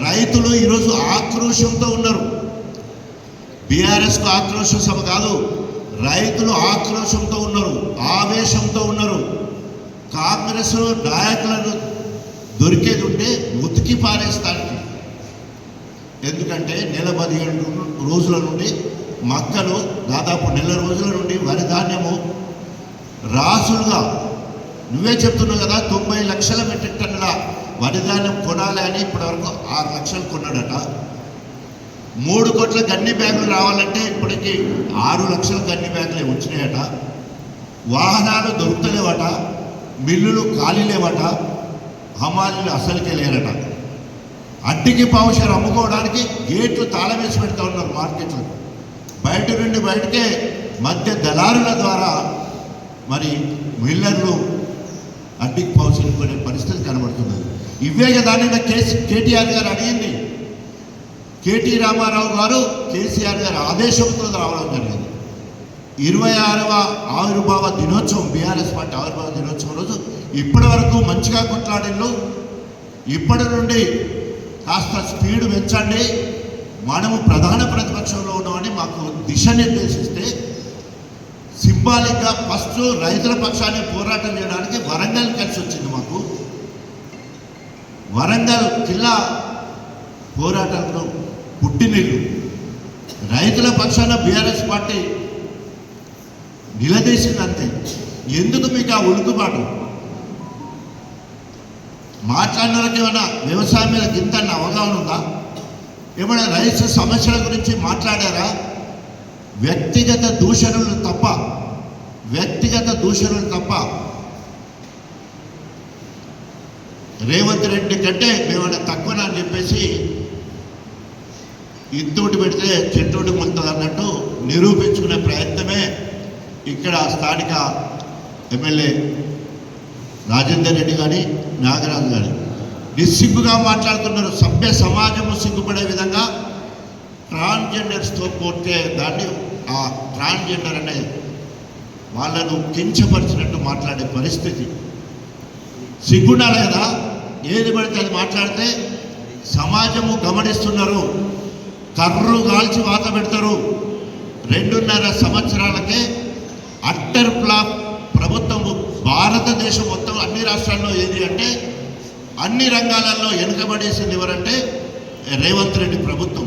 రైతులు ఈరోజు ఆక్రోశంతో ఉన్నారు. బీఆర్ఎస్కు ఆక్రోశ సభ కాదు, రైతులు ఆక్రోశంతో ఉన్నారు, ఆవేశంతో ఉన్నారు. కాంగ్రెస్ నాయకులను దొరికేది ఉంటే ఉతికి పారేస్తానికి. ఎందుకంటే నెల 15 రోజుల నుండి మక్కలు, దాదాపు నెల రోజుల నుండి వరి ధాన్యము రాసులుగా, నువ్వే చెప్తున్నావు కదా 90 లక్షల మెట్రిక్ టన్నుల వరి ధాన్యం కొనాలి అని ఇప్పటివరకు 6 లక్షలు కొన్నాడట. 3 కోట్ల గన్ని బ్యాగులు రావాలంటే ఇప్పటికీ 6 లక్షల గన్ని బ్యాగులే వచ్చినాయట. వాహనాలు దొరుకుతలేవట, మిల్లులు ఖాళీ లేవట, హమాలీలు అసలుకే లేరట. అడ్డికి పావుషారు అమ్ముకోవడానికి గేట్లు తాళం వేసి పెడతా ఉన్నారు మార్కెట్లో. బయట నుండి బయటకే మధ్య దళారుల ద్వారా మరి మిల్లర్లు అడ్డికి పావుషాలు కొనే పరిస్థితి కనబడుతున్నది. ఇవే కదా నిన్న కేటీఆర్ గారు అడిగింది. కేటీ రామారావు గారు కేసీఆర్ గారు ఆదేశంతో రావడం జరిగింది. 26వ ఆవిర్భావ దినోత్సవం, బీఆర్ఎస్ పార్టీ ఆవిర్భావ దినోత్సవం రోజు ఇప్పటి వరకు మంచిగా కొట్లాడిళ్ళు. ఇప్పటి నుండి కాస్త స్పీడ్ పెంచండి, మనము ప్రధాన ప్రతిపక్షంలో ఉన్నామని మాకు దిశ నిర్దేశిస్తే సింబాలిక్గా ఫస్ట్ రైతుల పక్షాన్ని పోరాటం చేయడానికి వరంగల్ కలిసి వచ్చింది. మాకు వరంగల్ జిల్లా పోరాటంలో పుట్టినిల్లు. రైతుల పక్షాన బీఆర్ఎస్ పార్టీ నిలదీసిందంతే. ఎందుకు మీకు ఆ ఉలుకుబాటు? మాట్లాడిన వాళ్ళకి ఏమైనా వ్యవసాయం మీద గింతన్న అవగాహన ఉందా? ఏమైనా రైతు సమస్యల గురించి మాట్లాడారా? వ్యక్తిగత దూషణలు తప్ప రేవంత్ రెడ్డి కంటే మేమైనా తక్కువనా అని చెప్పేసి ఇంతోటి పెడితే చెట్టోటి మొలుతుంది అన్నట్టు నిరూపించుకునే ప్రయత్నమే ఇక్కడ స్థానిక ఎమ్మెల్యే రాజేందర్ రెడ్డి కానీ నాగరాజు కానీ నిస్సిగ్గుగా మాట్లాడుతున్నారు. సభ్య సమాజము సిగ్గుపడే విధంగా ట్రాన్స్జెండర్స్తో పోతే దాన్ని ఆ ట్రాన్స్జెండర్ అనే వాళ్ళను కించపరిచినట్టు మాట్లాడే పరిస్థితి. సిగ్గుండాలి కదా, ఏది పడితే అది మాట్లాడితే సమాజము గమనిస్తున్నారు. కర్రు కాల్చి వాత పెడతారు. 2.5 సంవత్సరాలకే అట్టర్ ఫ్లాప్ ప్రభుత్వము. భారతదేశం మొత్తం అన్ని రాష్ట్రాల్లో ఏది అంటే అన్ని రంగాలలో వెనుకబడేసింది ఎవరంటే రేవంత్ రెడ్డి ప్రభుత్వం.